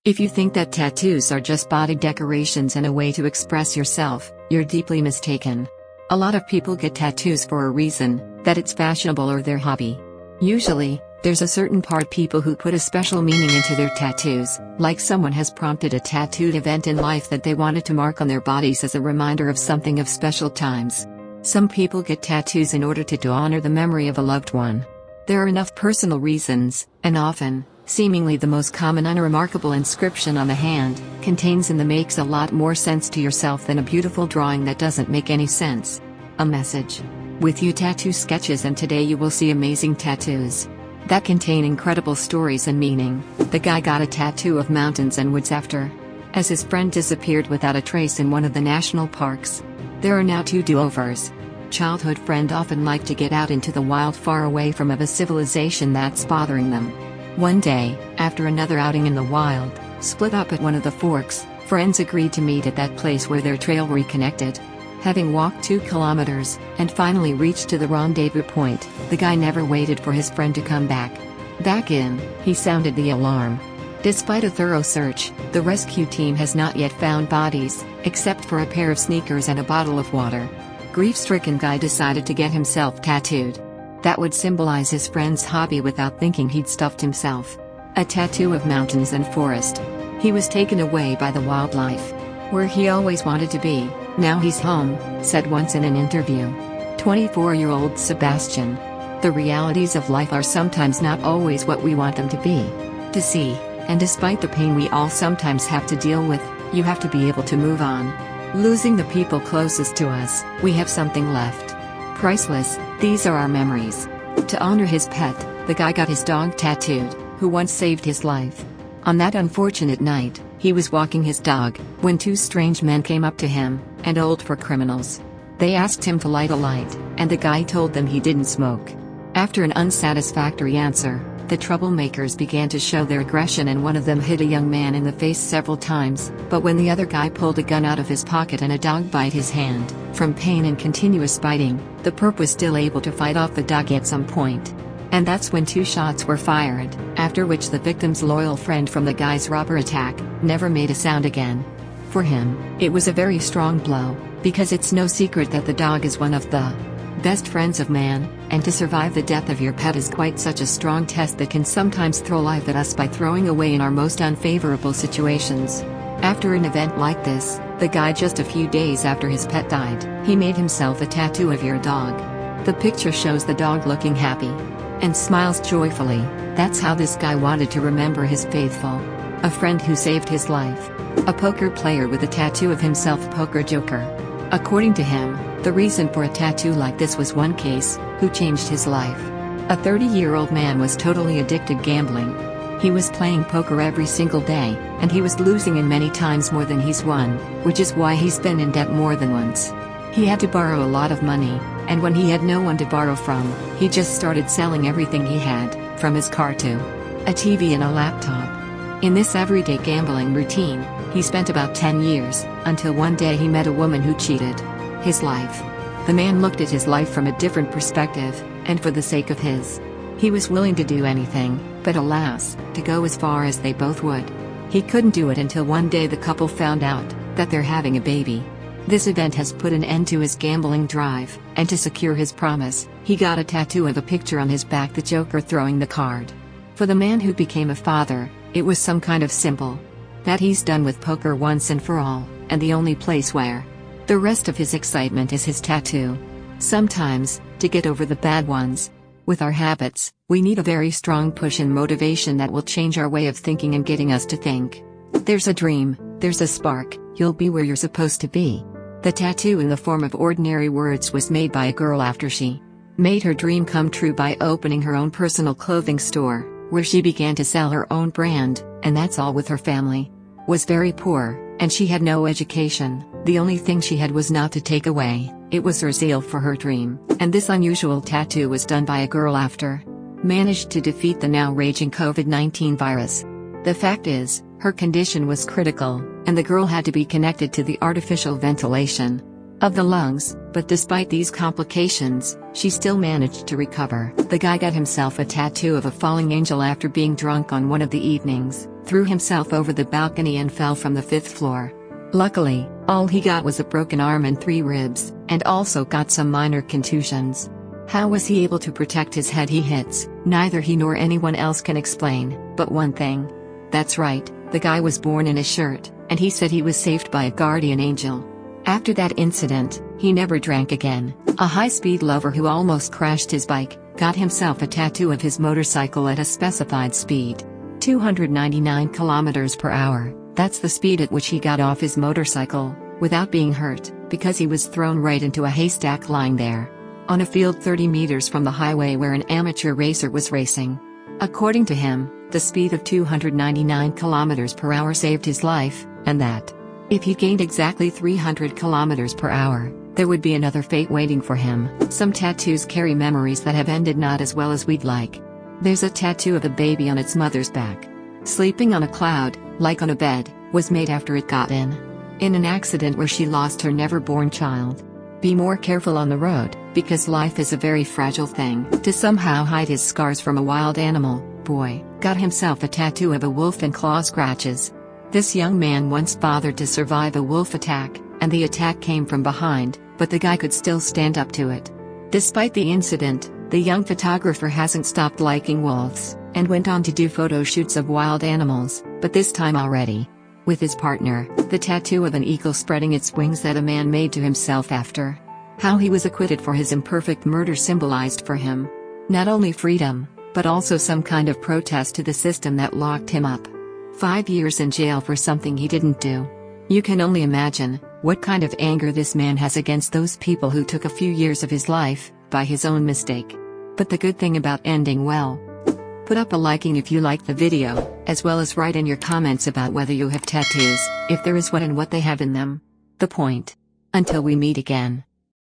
If you think that tattoos are just body decorations and a way to express yourself, you're deeply mistaken. A lot of people get tattoos for a reason, that it's fashionable or their hobby. Usually, there's a certain part people who put a special meaning into their tattoos, like someone has prompted a tattooed event in life that they wanted to mark on their bodies as a reminder of something of special times. Some people get tattoos in order to honor the memory of a loved one. There are enough personal reasons, and often, seemingly the most common unremarkable inscription on the hand, contains in the makes a lot more sense to yourself than a beautiful drawing that doesn't make any sense. A message. With you Tattoo Skeyches, and today you will see amazing tattoos that contain incredible stories and meaning. The guy got a tattoo of mountains and woods after as his friend disappeared without a trace in one of the national parks. There are now 2 do-overs. Childhood friend often liked to get out into the wild far away from a civilization that's bothering them. One day, after another outing in the wild, split up at one of the forks, friends agreed to meet at that place where their trail reconnected. Having walked 2 kilometers, and finally reached to the rendezvous point, the guy never waited for his friend to come back. Back in, he sounded the alarm. Despite a thorough search, the rescue team has not yet found bodies, except for a pair of sneakers and a bottle of water. Grief-stricken guy decided to get himself tattooed. That would symbolize his friend's hobby. Without thinking, he'd stuffed himself a tattoo of mountains and forest. He was taken away by the wildlife, where he always wanted to be. Now he's home, said once in an interview 24-year-old Sebastian. The realities of life are sometimes not always what we want them to be. To see, and despite the pain we all sometimes have to deal with, you have to be able to move on. Losing the people closest to us, we have something left. Priceless, these are our memories. To honor his pet, the guy got his dog tattooed, who once saved his life. On that unfortunate night, he was walking his dog, when 2 strange men came up to him, and old for criminals. They asked him to light a light, and the guy told them he didn't smoke. After an unsatisfactory answer, the troublemakers began to show their aggression, and one of them hit a young man in the face several times, but when the other guy pulled a gun out of his pocket and a dog bit his hand, from pain and continuous biting, the perp was still able to fight off the dog at some point. And that's when 2 shots were fired, after which the victim's loyal friend from the guy's robber attack never made a sound again. For him, it was a very strong blow, because it's no secret that the dog is one of the best friends of man, and to survive the death of your pet is quite such a strong test that can sometimes throw life at us by throwing away in our most unfavorable situations. After an event like this, the guy just a few days after his pet died, he made himself a tattoo of your dog. The picture shows the dog looking happy and smiles joyfully. That's how this guy wanted to remember his faithful, a friend who saved his life. A poker player with a tattoo of himself, poker joker. According to him, the reason for a tattoo like this was one case, who changed his life. A 30-year-old man was totally addicted gambling. He was playing poker every single day, and he was losing in many times more than he's won, which is why he's been in debt more than once. He had to borrow a lot of money, and when he had no one to borrow from, he just started selling everything he had, from his car to a TV and a laptop. In this everyday gambling routine, he spent about 10 years, until one day he met a woman who cheated his life. The man looked at his life from a different perspective, and for the sake of his, he was willing to do anything, but alas, to go as far as they both would. He couldn't do it until one day the couple found out that they're having a baby. This event has put an end to his gambling drive, and to secure his promise, he got a tattoo of a picture on his back, the Joker throwing the card. For the man who became a father, it was some kind of symbol that he's done with poker once and for all, and the only place where the rest of his excitement is his tattoo. Sometimes, to get over the bad ones with our habits, we need a very strong push and motivation that will change our way of thinking and getting us to think. There's a dream, there's a spark, you'll be where you're supposed to be. The tattoo in the form of ordinary words was made by a girl after she made her dream come true by opening her own personal clothing store, where she began to sell her own brand, and that's all. With her family was very poor, and she had no education. The only thing she had was not to take away, it was her zeal for her dream, and this unusual tattoo was done by a girl after managed to defeat the now raging COVID-19 virus. The fact is, her condition was critical, and the girl had to be connected to the artificial ventilation of the lungs, but despite these complications, she still managed to recover. The guy got himself a tattoo of a falling angel after being drunk on one of the evenings, threw himself over the balcony and fell from the 5th floor. Luckily, all he got was a broken arm and 3 ribs, and also got some minor contusions. How was he able to protect his head he hits? Neither he nor anyone else can explain, but one thing. That's right, the guy was born in a shirt, and he said he was saved by a guardian angel. After that incident, he never drank again. A high-speed lover who almost crashed his bike, got himself a tattoo of his motorcycle at a specified speed. 299 kilometers per hour, that's the speed at which he got off his motorcycle, without being hurt, because he was thrown right into a haystack lying there on a field 30 meters from the highway where an amateur racer was racing. According to him, the speed of 299 kilometers per hour saved his life, and that if he gained exactly 300 kilometers per hour, there would be another fate waiting for him. Some tattoos carry memories that have ended not as well as we'd like. There's a tattoo of a baby on its mother's back. Sleeping on a cloud, like on a bed, was made after it got in an accident where she lost her never-born child. Be more careful on the road, because life is a very fragile thing. To somehow hide his scars from a wild animal, boy got himself a tattoo of a wolf and claw scratches. This young man once bothered to survive a wolf attack, and the attack came from behind, but the guy could still stand up to it. Despite the incident, the young photographer hasn't stopped liking wolves, and went on to do photo shoots of wild animals, but this time already with his partner, the tattoo of an eagle spreading its wings that a man made to himself after how he was acquitted for his imperfect murder symbolized for him not only freedom, but also some kind of protest to the system that locked him up. 5 years in jail for something he didn't do. You can only imagine what kind of anger this man has against those people who took a few years of his life by his own mistake. But the good thing about ending well. Put up a liking if you liked the video, as well as write in your comments about whether you have tattoos, if there is one and what they have in them. The point. Until we meet again.